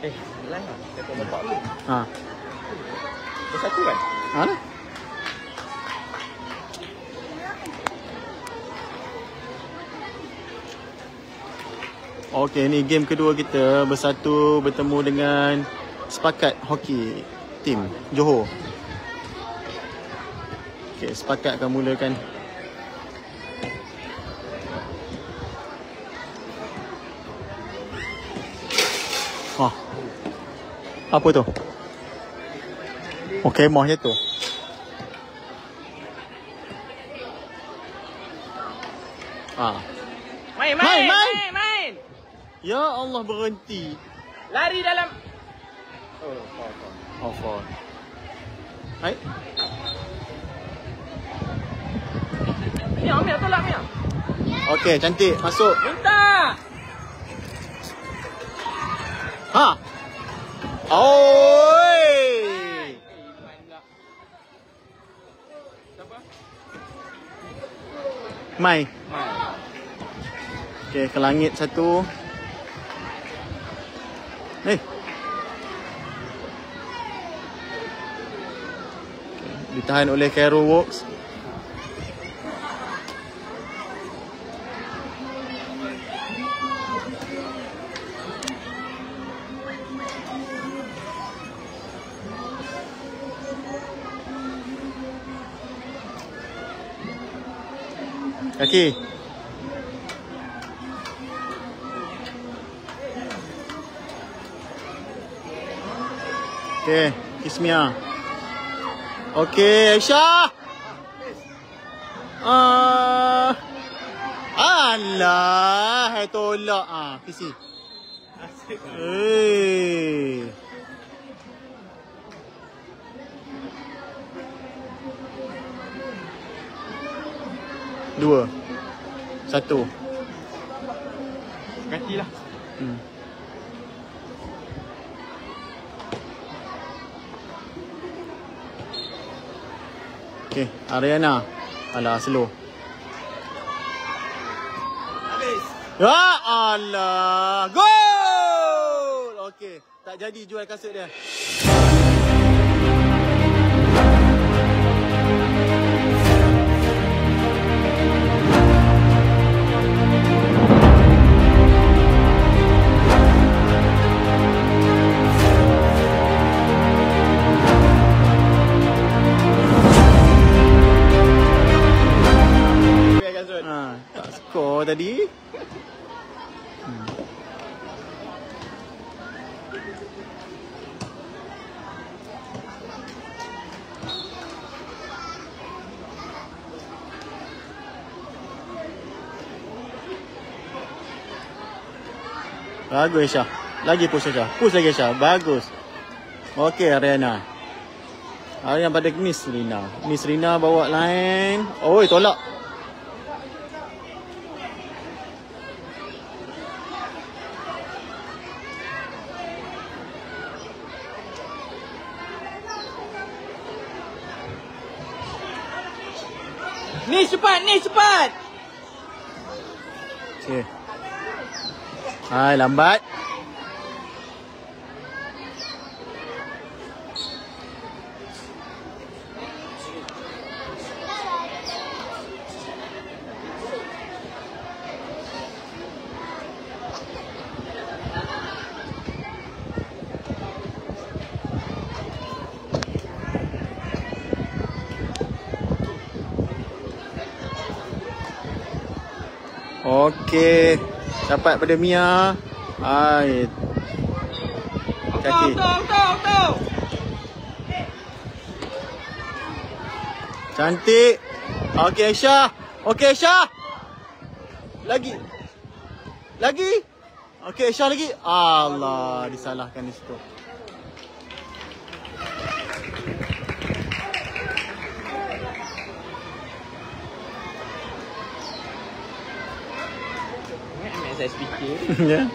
Hilang lah. Kita letak dulu. Ha. Bersatu kan? Ha lah. Okey, ni game kedua kita bersatu bertemu dengan Sepakat Hoki Team Johor. Okey, Sepakat akan mulakan. Wah. Apa tu? Okey, mah jatuh. Ah. Main. Ya Allah, berhenti. Lari dalam. Oh, fall. Hai. Mia tolak Mia. Okey, cantik. Masuk. Minta. Ha. Oi. Siapa? Mai. Okey, ke langit satu. Ditahan oleh Cairo Works. Kaki. Okey, Ismia. Okey, Aisyah. Alah, tolak PC. Dua. Satu. Gantilah. Okey, Ariana. Alah, slow. Habis. Ya Allah. Gol! Okey, tak jadi jual kasut dia. Tak skor tadi. Bagus Aisyah. Lagi push Aisyah. Push lagi Aisyah. Bagus. Okey Ariana. Ariana pada Miss Rina. Miss Rina bawa line. Oi, tolak. Ni cepat. Okey. Hai, lambat. Okey. Dapat pada Mia. Hai. Kaki. Tau. Cantik. Okey Aisyah. Okey Aisyah. Lagi. Okey Aisyah lagi. Allah, disalahkan di situ. Saya speaker. Ya.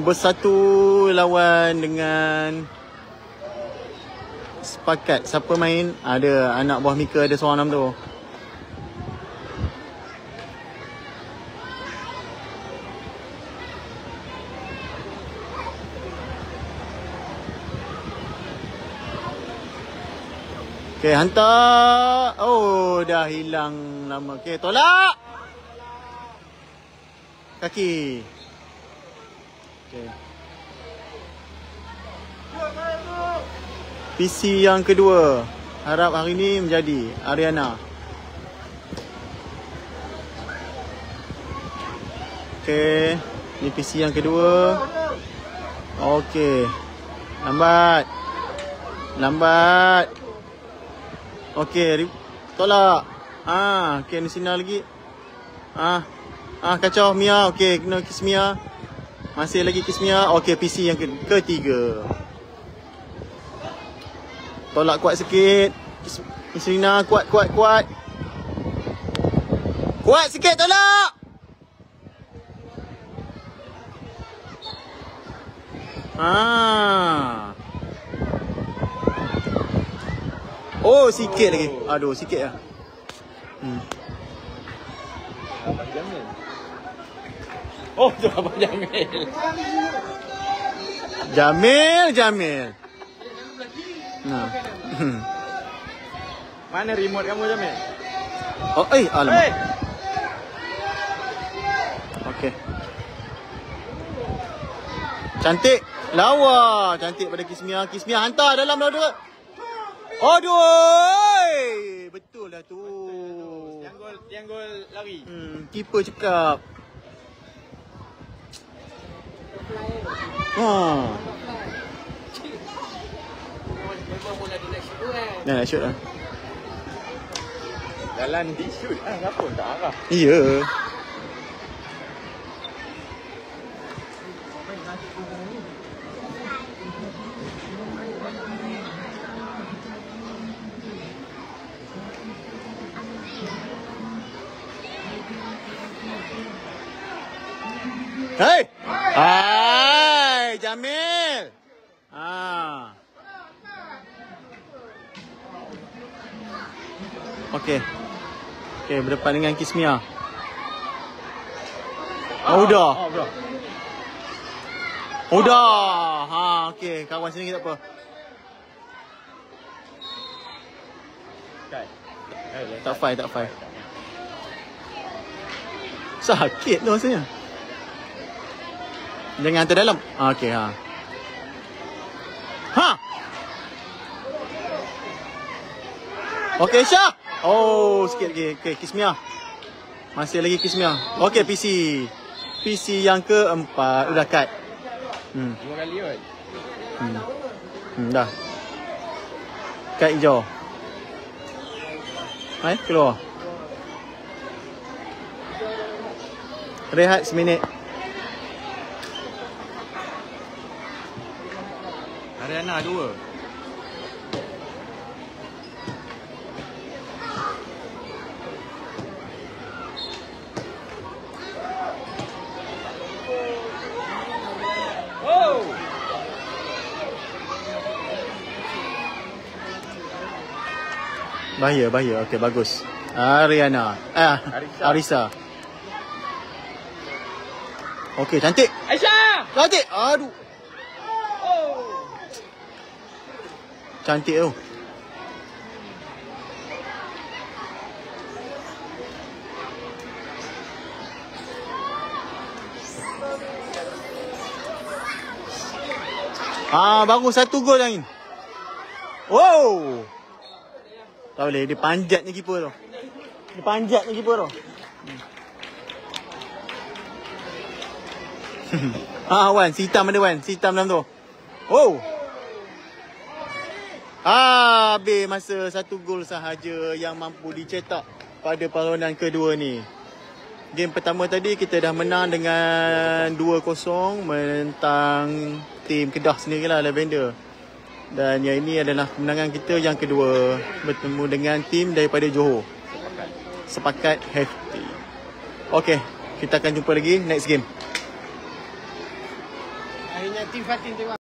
Bersatu lawan dengan sepakat. Siapa main? Ada anak buah Mika, ada seorang nama tu. Okay, hantar. Oh, dah hilang nama. Okay, tolak. Kaki. Okay. PC yang kedua. Harap hari ni menjadi Ariana. Okay. Ni PC yang kedua. Okay. Lambat. Lambat. Okay, tolak. Okay, ni sini lagi. Kacau Mia. Okay, kena kiss Mia. Masih lagi kiss Mia. Okay, PC yang ketiga. Tolak kuat sikit. Kiss Rina, kuat. Kuat sikit, tolak. Oh, sikit lagi. Aduh, sikit lah. Abang Jamil. Oh, tu Abang Jamil. Jamil. Nah. Mana remote kamu, Jamil? Oh, alamak. Okey. Cantik. Lawa. Cantik pada Kismia. Kismia hantar dalam dua. Aduh. Betul lah tu. Tiang gol lari. Keeper cakap. Nak shoot lah. Jalan di shoot. Kenapa tak arah? Ya. Hei! Hai, Jamil. Okey. Okey, berdepan dengan Kismia. Udah. Udah. Okey, kawan sini tak apa. Tak fight. Sakit tu rasanya. Jangan hantar dalam. Okey, Okey, Syah. Oh, sikit lagi. Okey, Kismia. Masih lagi Kismia. Okey, PC yang keempat. Udah cut. 2 kali kot. Dah. Cut hijau. Keluar. Rehat seminit. Ariana 2. Bahaya. Okey, bagus. Ariana. Arisa. Okey, cantik. Aisyah! Cantik. Aduh. Cantik tu. Baru 1 gol yang ini. Wow. Tak boleh, dia panjatnya keeper tu. Wan, si hitam ada Wan. Si hitam dalam tu. Oh. Habis masa 1 gol sahaja yang mampu dicetak pada perlawanan kedua ni. Game pertama tadi kita dah menang dengan 2-0 menentang tim Kedah sendirilah, Lavender. Dan yang ini adalah kemenangan kita yang kedua bertemu dengan tim daripada Johor. Sepakat hefty. Okey, kita akan jumpa lagi next game. Akhirnya tim Fatin tengok.